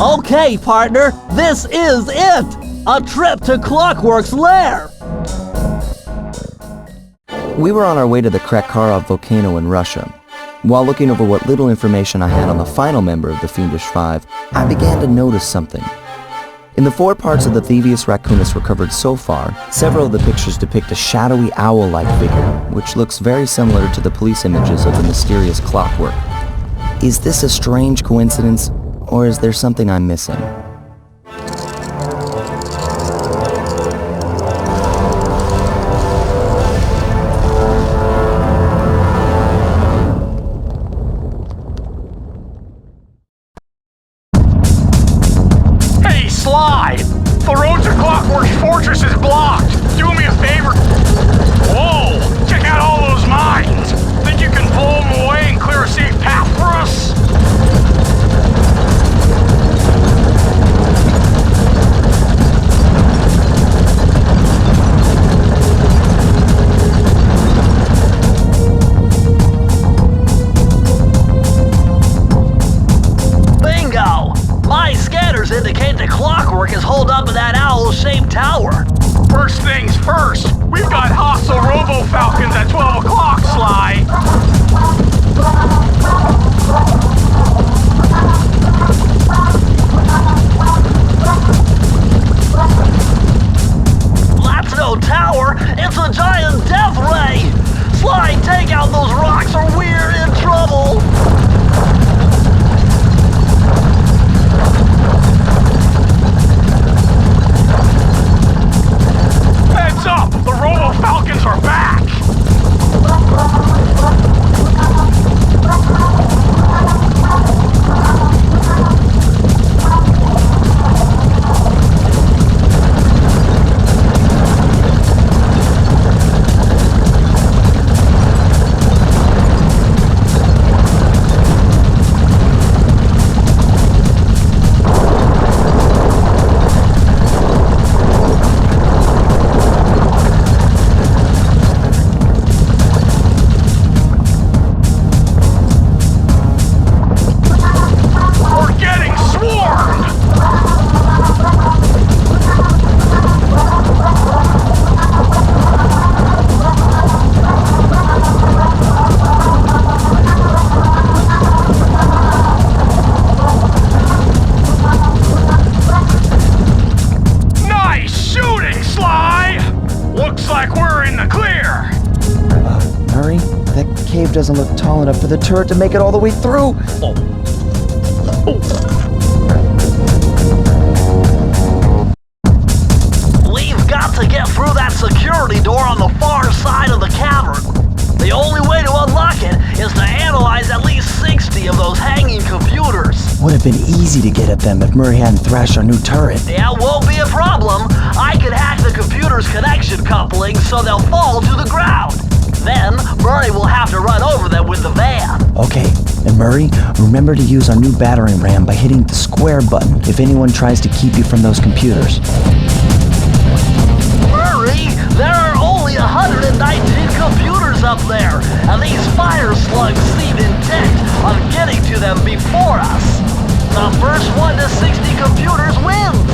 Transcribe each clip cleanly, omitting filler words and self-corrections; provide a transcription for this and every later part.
Okay, partner, this is it! A trip to Clockwerk's lair! We were on our way to the Krakkarov volcano in Russia. While looking over what little information I had on the final member of the Fiendish Five, I began to notice something. In the 4 parts of the Thievius Raccoonus recovered so far, several of the pictures depict a shadowy owl-like figure, which looks very similar to the police images of the mysterious Clockwerk. Is this a strange coincidence, or is there something I'm missing? Sly! The road to Clockwerk's fortress is blocked! Do me a favor! Whoa! Check out all those mines! Think you can blow them away and clear a safe path for us? Indicate that Clockwerk is holed up in that owl-shaped tower. First things first, we've got hostile robo-falcons at 12 o'clock, Sly. That's no tower, it's a giant death ray! Sly, take out those rocks or we're in trouble! Up! The Robo-Falcons are back! Doesn't look tall enough for the turret to make it all the way through. We've got to get through that security door on the far side of the cavern. The only way to unlock it is to analyze at least 60 of those hanging computers. Would have been easy to get at them if Murray hadn't thrashed our new turret. Yeah, won't be a problem. I can hack the computer's connection coupling so they'll fall to the ground. Then, Murray will have to run over them with the van. Okay, and Murray, remember to use our new battering ram by hitting the square button if anyone tries to keep you from those computers. Murray, there are only 119 computers up there, and these fire slugs seem intent on getting to them before us. The first one to 60 computers wins.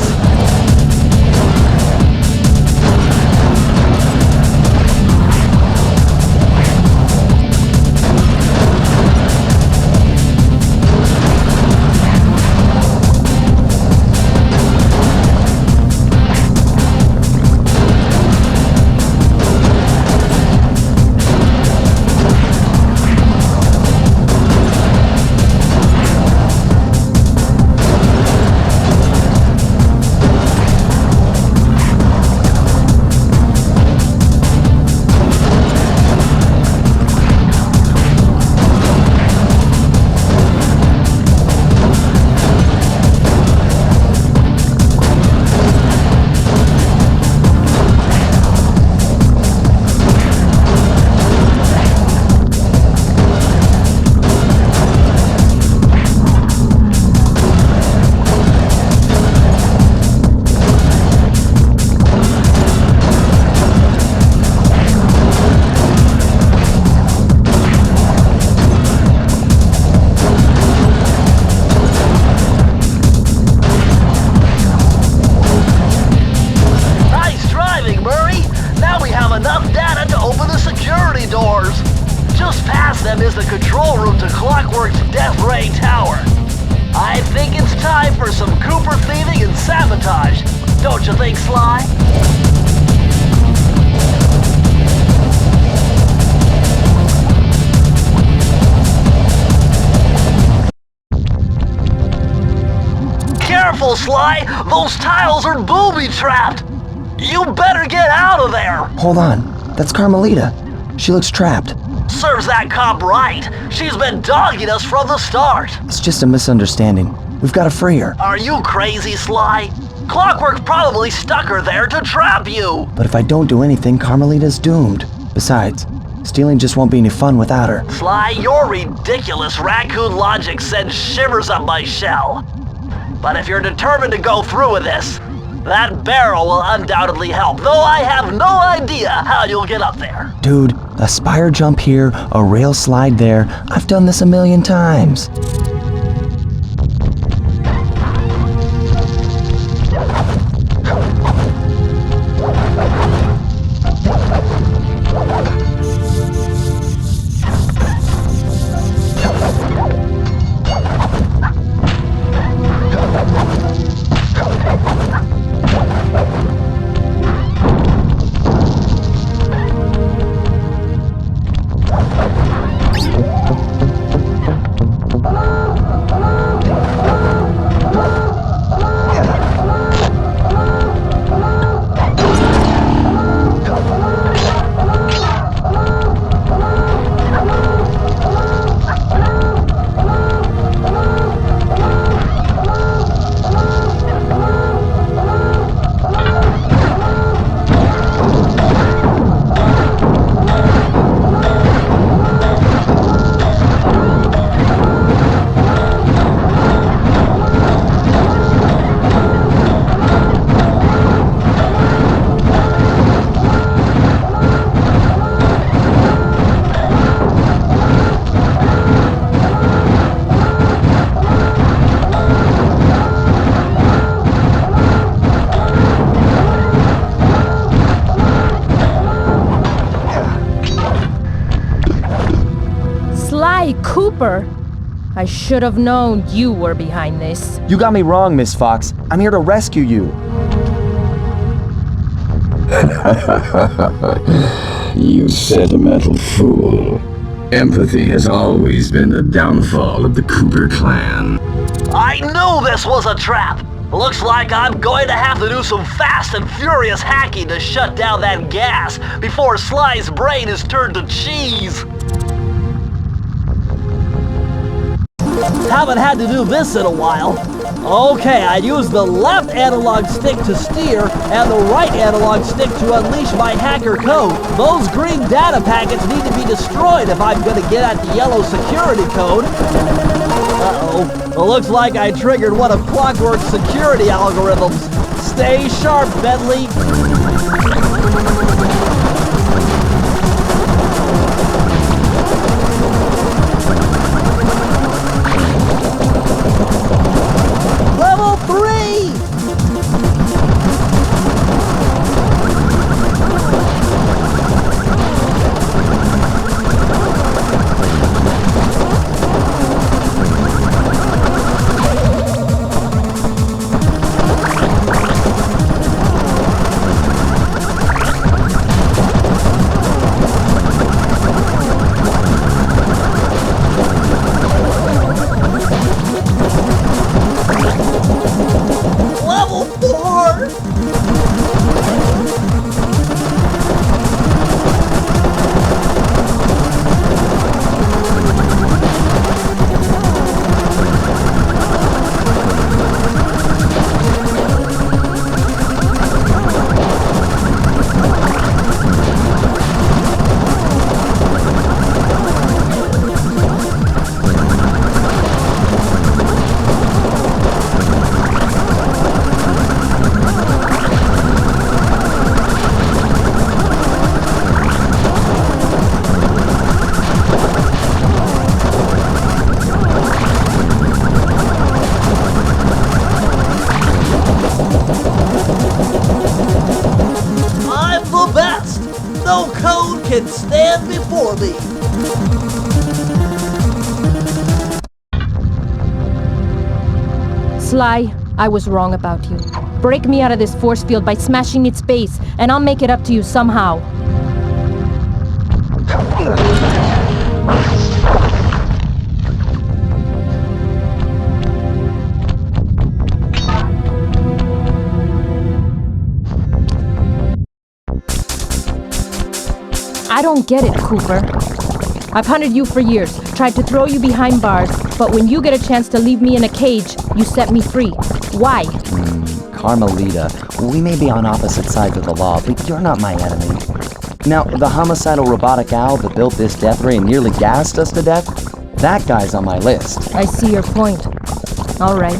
the control room to Clockwerk's Death Ray Tower. I think it's time for some Cooper thieving and sabotage. Don't you think, Sly? Careful, Sly! Those tiles are booby-trapped! You better get out of there! Hold on. That's Carmelita. She looks trapped. Serves that cop right. She's been dogging us from the start. It's just a misunderstanding. We've got to free her. Are you crazy, Sly? Clockwerk probably stuck her there to trap you. But if I don't do anything, Carmelita's doomed. Besides, stealing just won't be any fun without her. Sly, your ridiculous raccoon logic sends shivers up my shell. But if you're determined to go through with this, that barrel will undoubtedly help, though I have no idea how you'll get up there. Dude, a spire jump here, a rail slide there. I've done this a million times. Cooper. I should have known you were behind this. You got me wrong, Miss Fox. I'm here to rescue you. You sentimental fool. Empathy has always been the downfall of the Cooper clan. I knew this was a trap! Looks like I'm going to have to do some fast and furious hacking to shut down that gas before Sly's brain is turned to cheese. Haven't had to do this in a while. Okay, I use the left analog stick to steer and the right analog stick to unleash my hacker code. Those green data packets need to be destroyed if I'm gonna get at the yellow security code. Uh-oh. It looks like I triggered one of Clockwerk's security algorithms. Stay sharp, Bentley. Level 3! No code can stand before me. Sly, I was wrong about you. Break me out of this force field by smashing its base, and I'll make it up to you somehow. I don't get it, Cooper. I've hunted you for years, tried to throw you behind bars, but when you get a chance to leave me in a cage, you set me free. Why? Carmelita, we may be on opposite sides of the law, but you're not my enemy. Now, the homicidal robotic owl that built this death ray and nearly gassed us to death, that guy's on my list. I see your point. All right.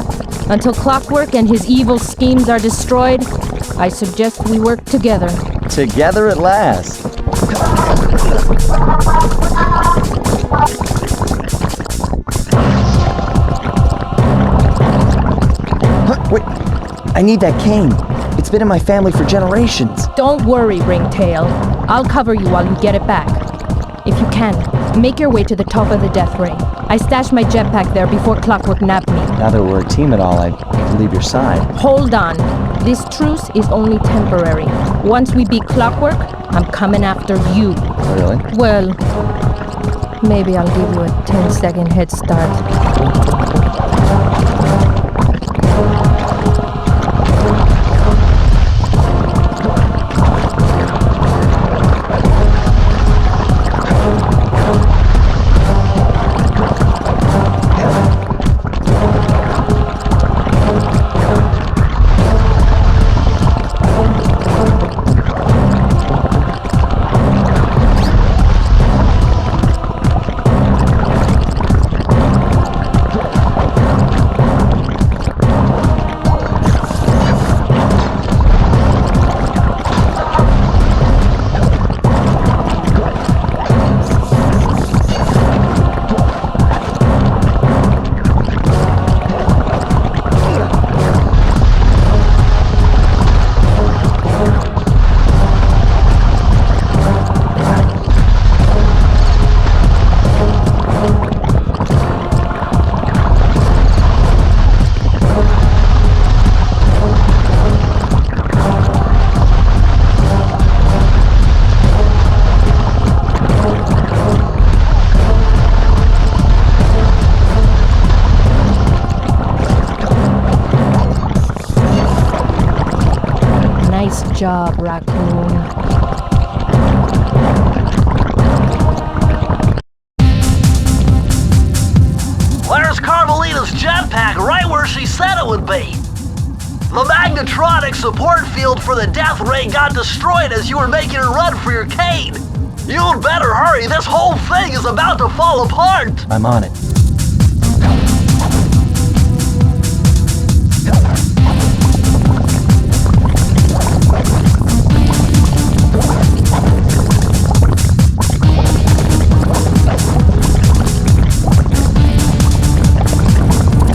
Until Clockwerk and his evil schemes are destroyed, I suggest we work together. Together at last. Wait, I need that cane. It's been in my family for generations. Don't worry, Ringtail. I'll cover you while you get it back. If you can, make your way to the top of the death ray. I stashed my jetpack there before Clockwerk nabbed me. Now that we're a team at all, I'd leave your side. Hold on. This truce is only temporary. Once we beat Clockwerk, I'm coming after you. Really? Well, maybe I'll give you a 10-second head start. Nice job, Raccoon. There's Carmelita's jetpack right where she said it would be. The magnetronic support field for the death ray got destroyed as you were making a run for your cane. You'd better hurry, this whole thing is about to fall apart. I'm on it.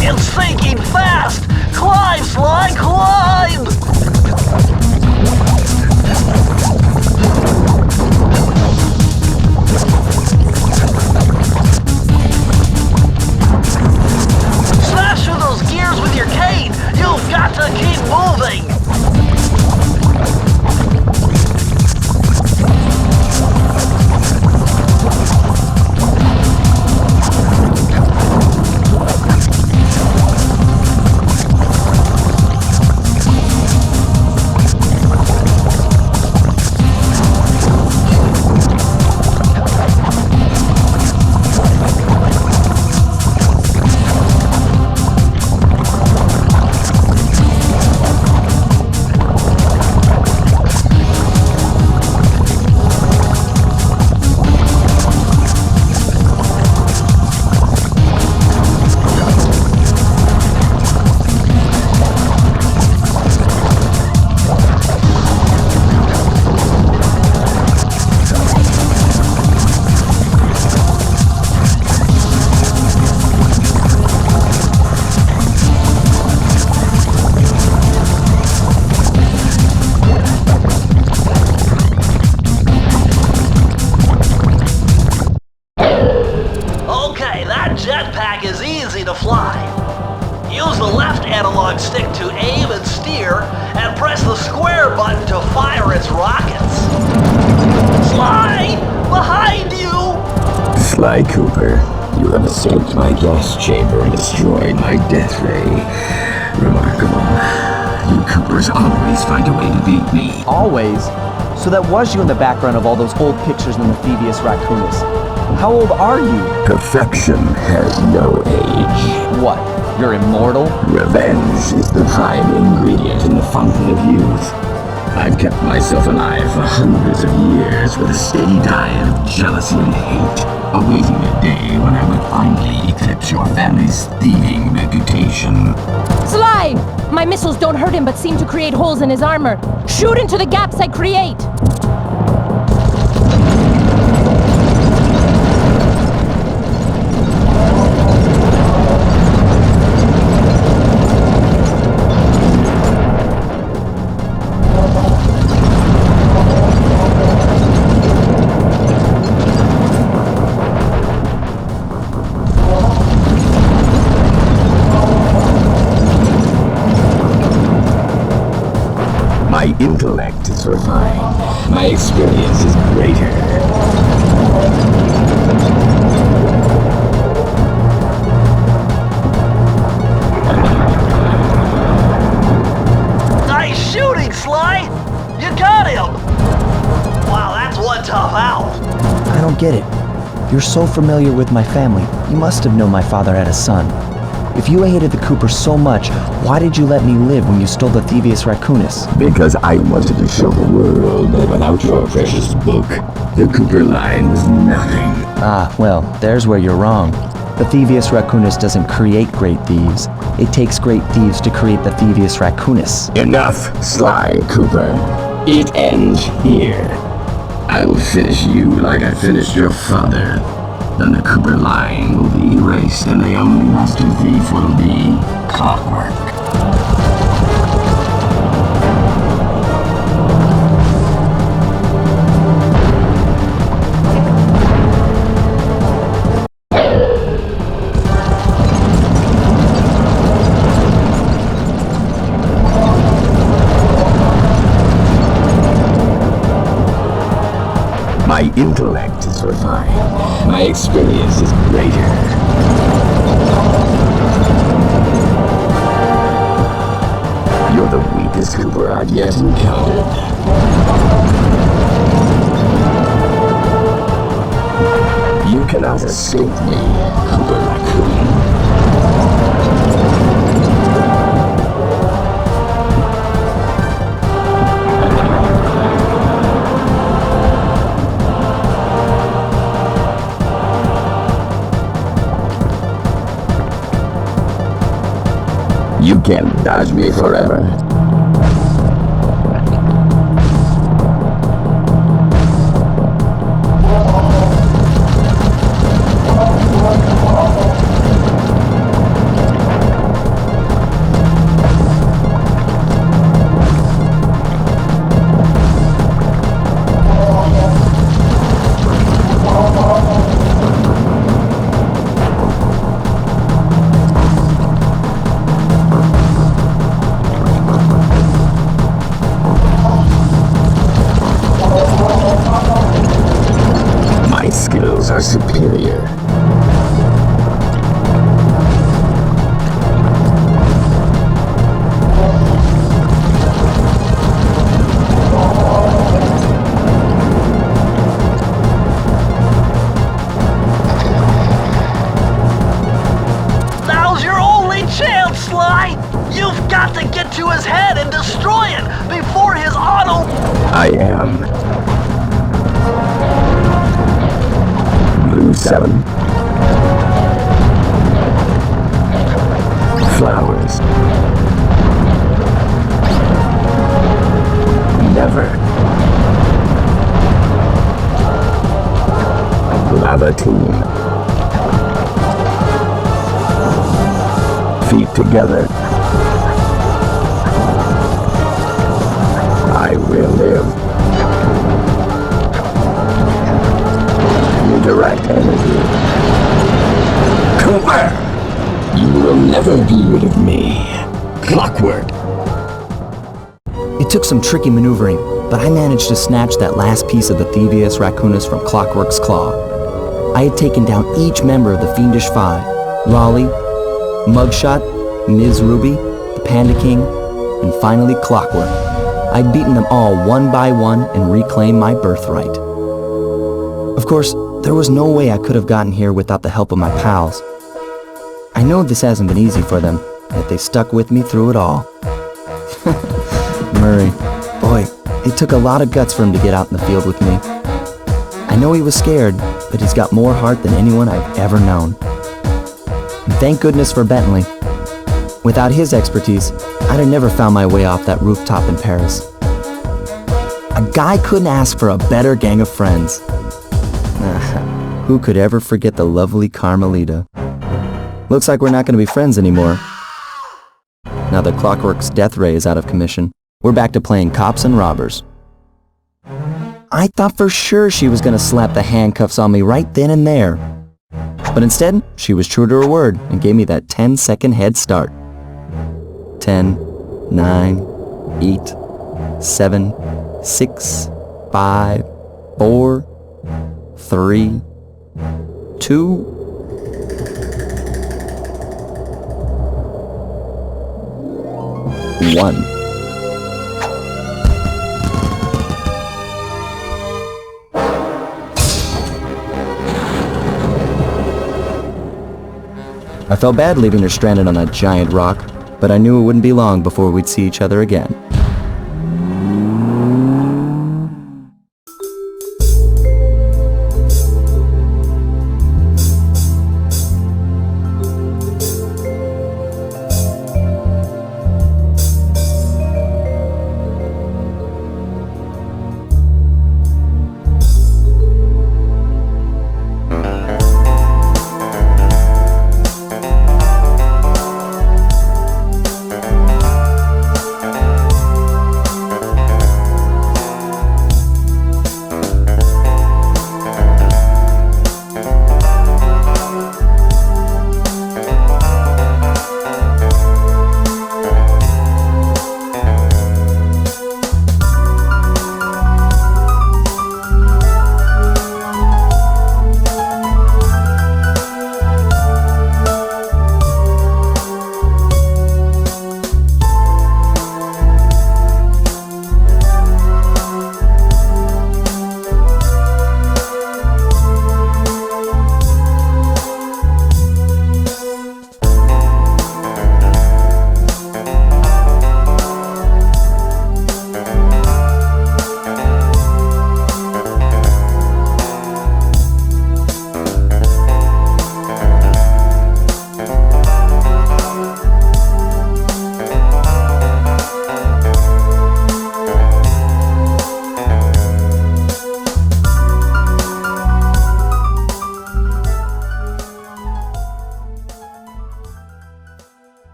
It's sinking fast! Climb, Sly, climb! Sly Cooper, you have escaped my gas chamber and destroyed my death ray. Remarkable. You Coopers always find a way to beat me. Always? So that was you in the background of all those old pictures in the Thievius Raccoonus. How old are you? Perfection has no age. What? You're immortal? Revenge is the prime ingredient in the fountain of youth. I've kept myself alive for hundreds of years with a steady diet of jealousy and hate, awaiting a day when I would finally eclipse your family's thieving reputation. Sly! My missiles don't hurt him but seem to create holes in his armor. Shoot into the gaps I create! My intellect is refined. My experience is greater. Nice shooting, Sly! You got him! Wow, that's one tough owl. I don't get it. You're so familiar with my family. You must have known my father had a son. If you hated the Coopers so much, why did you let me live when you stole the Thievius Raccoonus? Because I wanted to show the world that without your precious book, the Cooper line was nothing. Ah, well, there's where you're wrong. The Thievius Raccoonus doesn't create great thieves. It takes great thieves to create the Thievius Raccoonus. Enough, Sly Cooper. It ends here. I will finish you like I finished your father. Then the Cooper line will be erased, and the only master thief will be Clockwerk. My intellect is refined. My experience is greater. You're the weakest Cooper I've yet encountered. You cannot escape me, Cooper Raccoon. You can't dodge me forever. My skills are superior. Now's your only chance, Sly! You've got to get to his head and destroy it before his auto... I am. Blue 7. Flowers. Never. Lava team. Feet together. I will live. Direct energy. Clockwerk! You will never be rid of me. Clockwerk! It took some tricky maneuvering, but I managed to snatch that last piece of the Thievius Raccoonus from Clockwerk's claw. I had taken down each member of the Fiendish Five: Raleigh, Mugshot, Ms. Ruby, the Panda King, and finally Clockwerk. I'd beaten them all one by one and reclaimed my birthright. Of course, there was no way I could have gotten here without the help of my pals. I know this hasn't been easy for them, yet they stuck with me through it all. Murray, boy, it took a lot of guts for him to get out in the field with me. I know he was scared, but he's got more heart than anyone I've ever known. And thank goodness for Bentley. Without his expertise, I'd have never found my way off that rooftop in Paris. A guy couldn't ask for a better gang of friends. Who could ever forget the lovely Carmelita? Looks like we're not going to be friends anymore. Now that Clockwerk's death ray is out of commission, we're back to playing cops and robbers. I thought for sure she was going to slap the handcuffs on me right then and there. But instead, she was true to her word and gave me that 10-second head start. 10, 9, 8, 7, 6, 5, 4, 3, 2, one. I felt bad leaving her stranded on that giant rock, but I knew it wouldn't be long before we'd see each other again.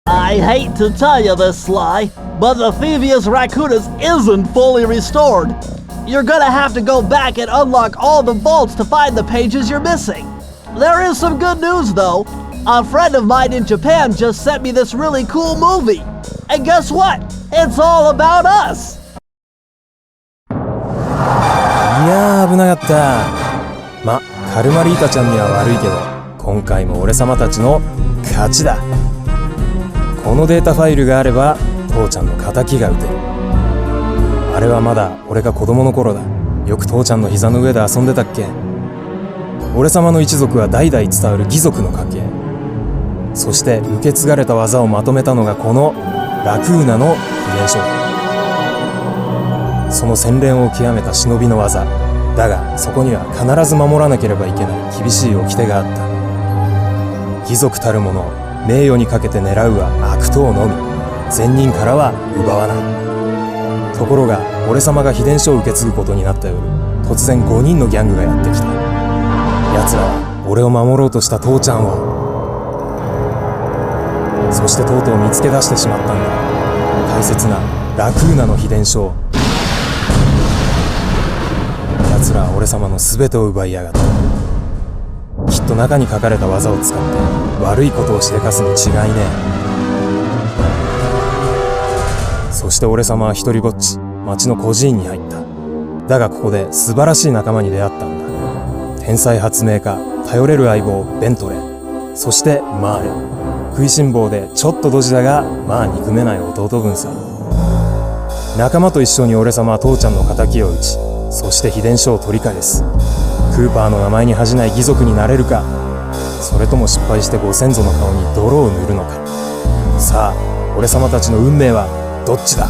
I hate to tell you this, Sly, but the Thievius Raccoonus isn't fully restored. You're gonna have to go back and unlock all the vaults to find the pages you're missing. There is some good news, though. A friend of mine in Japan just sent me this really cool movie. And guess what? It's all about us! いやー危なかった。ま、カルマリータちゃんには悪いけど、今回も俺様たちの勝ちだ。このデータファイルがあれば父ちゃんの仇が撃てる。あれはまだ俺が子供の頃だ。よく父ちゃんの膝の上で遊んでたっけ。俺様の一族は代々伝わる義族の家系。そして受け継がれた技をまとめたのがこのラクーナの秘伝書だ。その洗練を極めた忍びの技だが、そこには必ず守らなければいけない厳しい掟があった。義族たる者名誉にかけて狙うは悪党のみ、善人からは奪わない。ところが俺様が秘伝書を受け継ぐことになった夜、突然5人のギャングがやってきた。奴らは俺を守ろうとした父ちゃんを、そしてとうとう見つけ出してしまったんだ。大切なラクーナの秘伝書を。奴奴らは俺様の全てを奪いやがった。きっと中に書かれた技を使って悪いことをしでかすに違いねえ。そして俺様は一人ぼっち町の孤児院に入った。だがここで素晴らしい仲間に出会ったんだ。天才発明家、頼れる相棒ベントレー、そしてマーレ。食いしん坊でちょっとドジだがまあ憎めない弟分さ。仲間と一緒に俺様は父ちゃんの仇を討ち、そして秘伝書を取り返す。クーパーの名前に恥じない義族になれるか、それとも失敗してご先祖の顔に泥を塗るのか。さあ俺様たちの運命はどっちだ。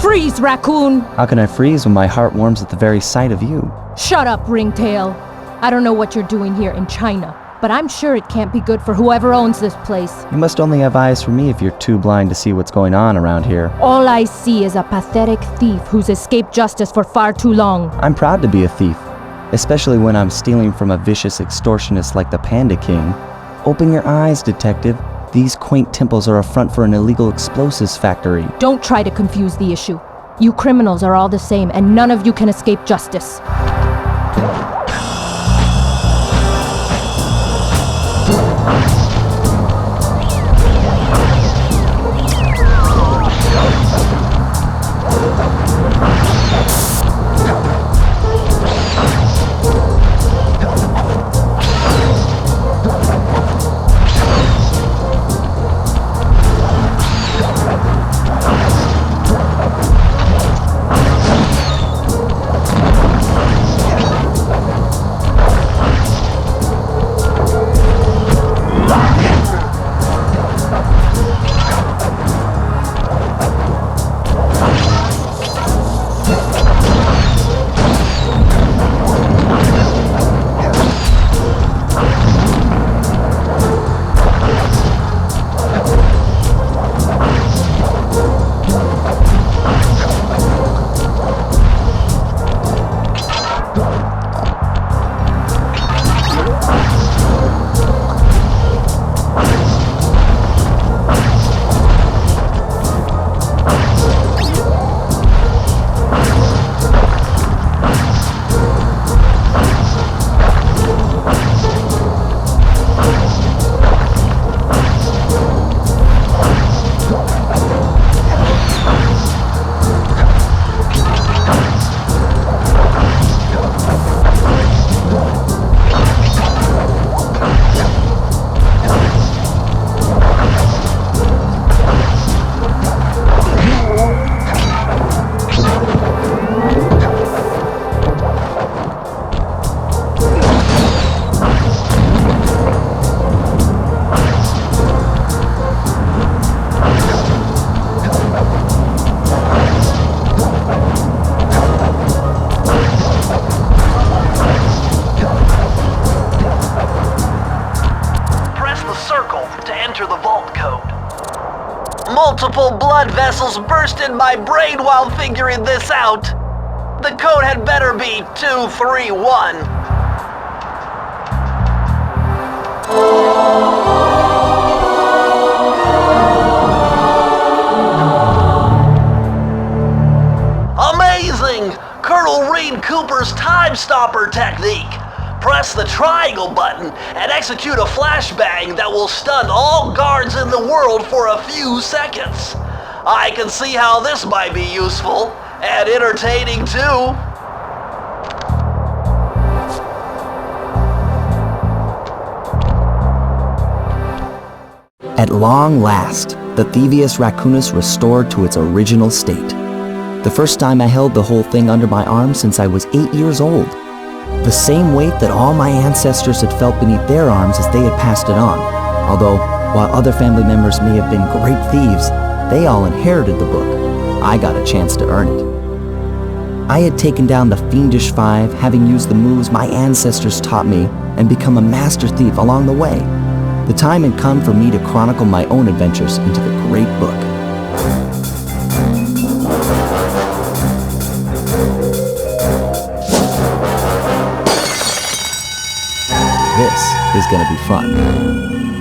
Freeze, raccoon! How can I freeze when my heart warms at the very sight of you? Shut up, ringtail. I don't know what you're doing here in China, but I'm sure it can't be good for whoever owns this place. You must only have eyes for me if you're too blind to see what's going on around here. All I see is a pathetic thief who's escaped justice for far too long. I'm proud to be a thief, especially when I'm stealing from a vicious extortionist like the Panda King. Open your eyes, detective. These quaint temples are a front for an illegal explosives factory. Don't try to confuse the issue. You criminals are all the same, and none of you can escape justice. Multiple blood vessels burst in my brain while figuring this out. The code had better be 231. Amazing! Colonel Reed Cooper's time stopper technique. Press the triangle button and execute a flashbang that will stun all guards in the world for a few seconds. I can see how this might be useful and entertaining too. At long last, the Thievius Raccoonus restored to its original state. The first time I held the whole thing under my arm since I was 8 years old. The same weight that all my ancestors had felt beneath their arms as they had passed it on, although While other family members may have been great thieves, they all inherited the book. I got a chance to earn it. I had taken down the Fiendish Five, having used the moves my ancestors taught me, and become a master thief along the way. The time had come for me to chronicle my own adventures into the great book. This is gonna be fun.